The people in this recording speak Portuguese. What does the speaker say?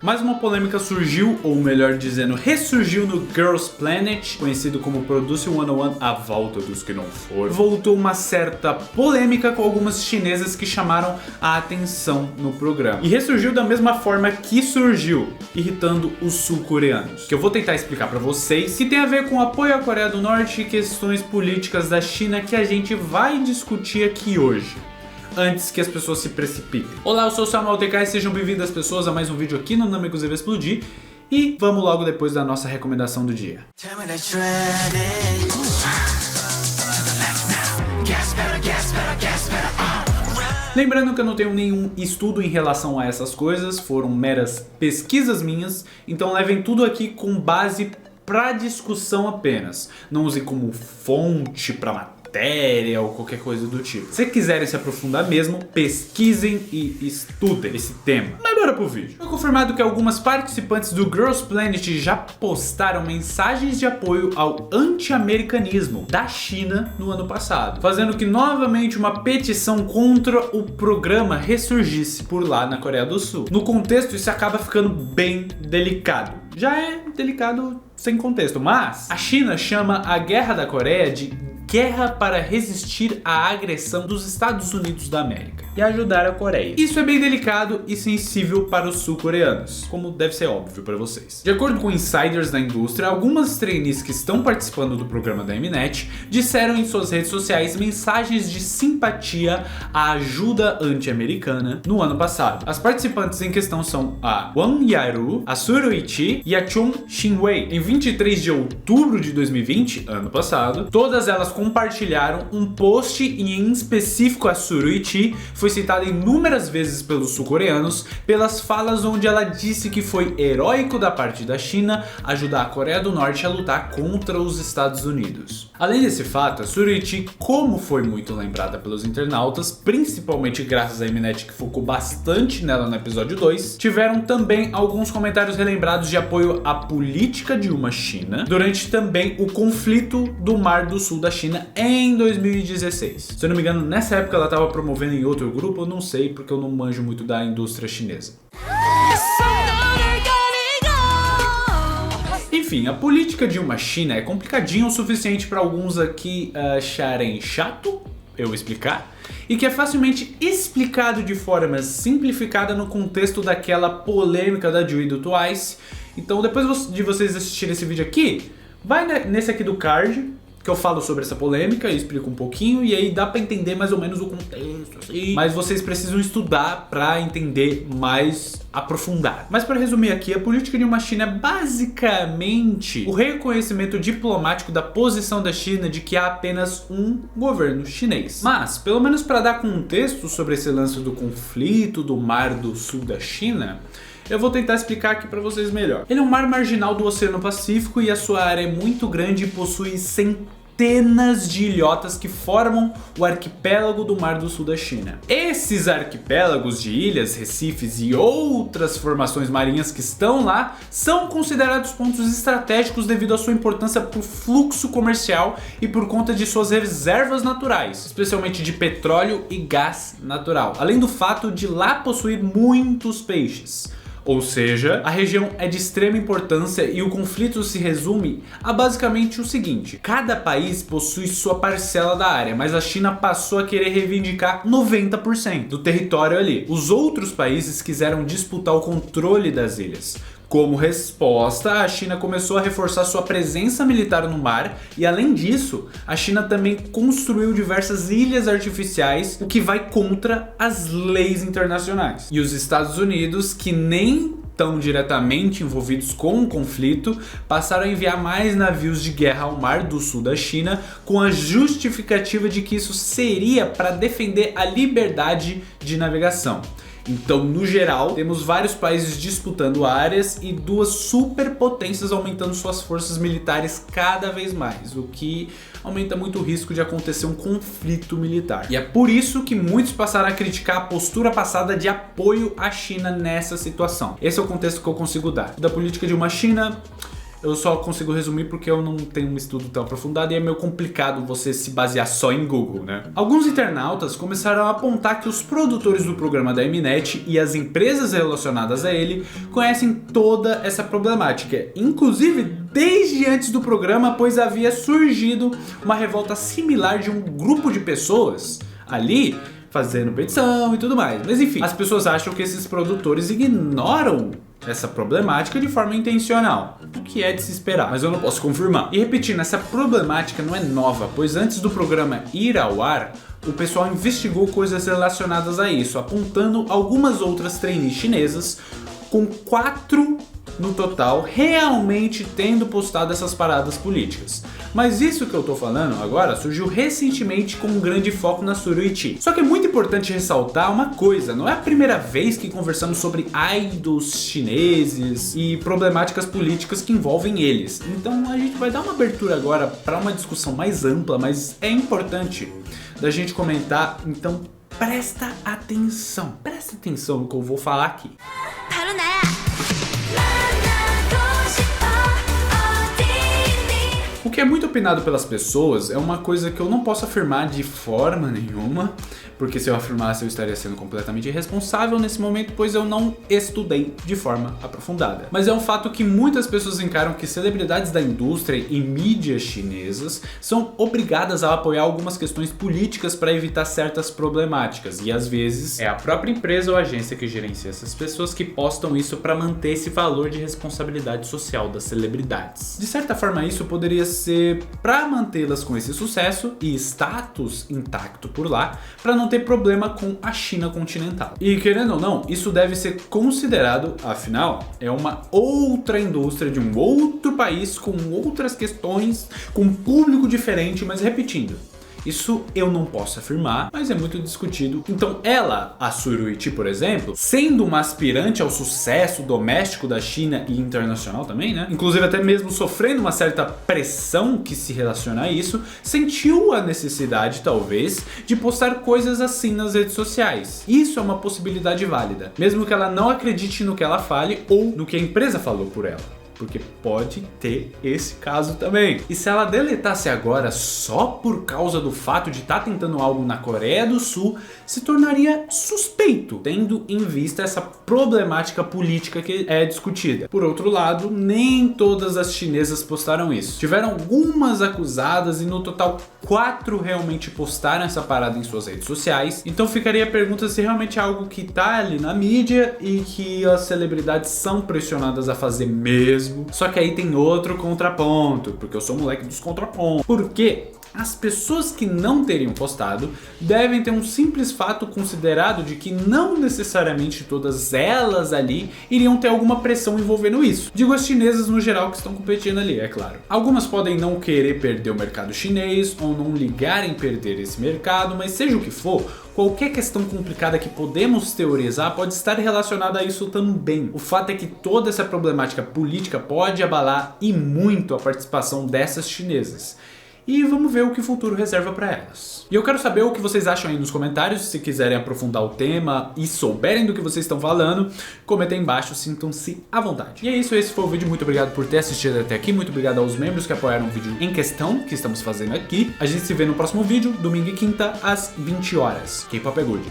Mais uma polêmica surgiu, ou melhor dizendo, ressurgiu no Girls Planet, conhecido como Produce 101, a volta dos que não foram. Voltou uma certa polêmica com algumas chinesas que chamaram a atenção no programa. E ressurgiu da mesma forma que surgiu, irritando os sul-coreanos. Que eu vou tentar explicar pra vocês, que tem a ver com apoio à Coreia do Norte e questões políticas da China que a gente vai discutir aqui hoje, antes que as pessoas se precipitem. Olá, eu sou o Samuel TK e sejam bem-vindas pessoas a mais um vídeo aqui no Namegos vai explodir. E vamos logo depois da nossa recomendação do dia. Lembrando que eu não tenho nenhum estudo em relação a essas coisas, foram meras pesquisas minhas, então levem tudo aqui com base para discussão apenas. Não usem como fonte para matéria ou qualquer coisa do tipo. Se quiserem se aprofundar mesmo, pesquisem e estudem esse tema. Mas bora pro vídeo. Foi confirmado que algumas participantes do Girls Planet já postaram mensagens de apoio ao anti-americanismo da China no ano passado, fazendo que novamente uma petição contra o programa ressurgisse por lá na Coreia do Sul. No contexto, isso acaba ficando bem delicado. Já é delicado sem contexto, mas a China chama a guerra da Coreia de guerra para resistir à agressão dos Estados Unidos da América e ajudar a Coreia. Isso é bem delicado e sensível para os sul-coreanos, como deve ser óbvio para vocês. De acordo com insiders da indústria, algumas trainees que estão participando do programa da Mnet disseram em suas redes sociais mensagens de simpatia à ajuda anti-americana no ano passado. As participantes em questão são a Wang Yaru, a Suruichi e a Chung Xinwei. Em 23 de outubro de 2020, ano passado, todas elas compartilharam um post e em específico a Suruichi foi citada inúmeras vezes pelos sul-coreanos pelas falas onde ela disse que foi heróico da parte da China ajudar a Coreia do Norte a lutar contra os Estados Unidos. Além desse fato, a Suruichi, como foi muito lembrada pelos internautas, principalmente graças à Mnet que focou bastante nela no episódio 2, tiveram também alguns comentários relembrados de apoio à política de uma China durante também o conflito do Mar do Sul da China em 2016. Se eu não me engano, nessa época ela estava promovendo em outro grupo, eu não sei porque eu não manjo muito da indústria chinesa. Enfim, a política de uma China é complicadinha o suficiente para alguns aqui acharem chato eu explicar, e que é facilmente explicado de forma simplificada no contexto daquela polêmica da Jiu e do Twice. Então depois de vocês assistirem esse vídeo aqui, vai nesse aqui do card, que eu falo sobre essa polêmica e explico um pouquinho, e aí dá pra entender mais ou menos o contexto, assim. Mas vocês precisam estudar pra entender mais aprofundado. Mas para resumir aqui, a política de uma China é basicamente o reconhecimento diplomático da posição da China de que há apenas um governo chinês. Mas, pelo menos para dar contexto sobre esse lance do conflito do Mar do Sul da China, eu vou tentar explicar aqui para vocês melhor. Ele é um mar marginal do Oceano Pacífico e a sua área é muito grande e possui centenas de ilhotas que formam o arquipélago do Mar do Sul da China. Esses arquipélagos de ilhas, recifes e outras formações marinhas que estão lá são considerados pontos estratégicos devido à sua importância para o fluxo comercial e por conta de suas reservas naturais, especialmente de petróleo e gás natural, além do fato de lá possuir muitos peixes. Ou seja, a região é de extrema importância e o conflito se resume a basicamente o seguinte: cada país possui sua parcela da área, mas a China passou a querer reivindicar 90% do território ali. Os outros países quiseram disputar o controle das ilhas. Como resposta, a China começou a reforçar sua presença militar no mar e, além disso, a China também construiu diversas ilhas artificiais, o que vai contra as leis internacionais. E os Estados Unidos, que nem tão diretamente envolvidos com o conflito, passaram a enviar mais navios de guerra ao Mar do Sul da China com a justificativa de que isso seria para defender a liberdade de navegação. Então, no geral, temos vários países disputando áreas e duas superpotências aumentando suas forças militares cada vez mais, o que aumenta muito o risco de acontecer um conflito militar. E é por isso que muitos passaram a criticar a postura passada de apoio à China nessa situação. Esse é o contexto que eu consigo dar. Da política de uma China, eu só consigo resumir porque eu não tenho um estudo tão aprofundado e é meio complicado você se basear só em Google, né? Alguns internautas começaram a apontar que os produtores do programa da Mnet e as empresas relacionadas a ele conhecem toda essa problemática, inclusive desde antes do programa, pois havia surgido uma revolta similar de um grupo de pessoas ali fazendo petição e tudo mais. Mas enfim, as pessoas acham que esses produtores ignoram essa problemática de forma intencional, o que é de se esperar, mas eu não posso confirmar. E repetindo, essa problemática não é nova, pois antes do programa ir ao ar, o pessoal investigou coisas relacionadas a isso, apontando algumas outras trainees chinesas, com 4 no total realmente tendo postado essas paradas políticas. Mas isso que eu tô falando agora surgiu recentemente com um grande foco na Suruichi. Só que é muito importante ressaltar uma coisa, não é a primeira vez que conversamos sobre idols chineses e problemáticas políticas que envolvem eles. Então a gente vai dar uma abertura agora para uma discussão mais ampla, mas é importante da gente comentar, então presta atenção no que eu vou falar aqui. O que é muito opinado pelas pessoas é uma coisa que eu não posso afirmar de forma nenhuma, porque se eu afirmasse eu estaria sendo completamente irresponsável nesse momento, pois eu não estudei de forma aprofundada. Mas é um fato que muitas pessoas encaram que celebridades da indústria e mídias chinesas são obrigadas a apoiar algumas questões políticas para evitar certas problemáticas, e às vezes é a própria empresa ou agência que gerencia essas pessoas que postam isso para manter esse valor de responsabilidade social das celebridades. De certa forma, isso poderia ser para mantê-las com esse sucesso e status intacto por lá, para não ter problema com a China continental. E querendo ou não, isso deve ser considerado, afinal, é uma outra indústria de um outro país com outras questões, com um público diferente, mas repetindo, isso eu não posso afirmar, mas é muito discutido. Então ela, a Suruichi, por exemplo, sendo uma aspirante ao sucesso doméstico da China e internacional também, né? Inclusive até mesmo sofrendo uma certa pressão que se relaciona a isso, sentiu a necessidade, talvez, de postar coisas assim nas redes sociais. Isso é uma possibilidade válida, mesmo que ela não acredite no que ela fale ou no que a empresa falou por ela. Porque pode ter esse caso também. E se ela deletasse agora só por causa do fato de estar tentando algo na Coreia do Sul, se tornaria suspeito, tendo em vista essa problemática política que é discutida. Por outro lado, nem todas as chinesas postaram isso. Tiveram algumas acusadas e no total 4 realmente postaram essa parada em suas redes sociais. Então ficaria a pergunta se realmente é algo que tá ali na mídia e que as celebridades são pressionadas a fazer mesmo. Só que aí tem outro contraponto, porque eu sou moleque dos contrapontos. Porque as pessoas que não teriam postado devem ter um simples fato considerado de que não necessariamente todas elas ali iriam ter alguma pressão envolvendo isso. Digo as chinesas no geral que estão competindo ali, é claro. Algumas podem não querer perder o mercado chinês ou não ligar em perder esse mercado, mas seja o que for, qualquer questão complicada que podemos teorizar pode estar relacionada a isso também. O fato é que toda essa problemática política pode abalar e muito a participação dessas chinesas. E vamos ver o que o futuro reserva para elas. E eu quero saber o que vocês acham aí nos comentários. Se quiserem aprofundar o tema e souberem do que vocês estão falando, comentem aí embaixo, sintam-se à vontade. E é isso, esse foi o vídeo. Muito obrigado por ter assistido até aqui. Muito obrigado aos membros que apoiaram o vídeo em questão que estamos fazendo aqui. A gente se vê no próximo vídeo, domingo e quinta, às 20 horas. K-Pop é Good.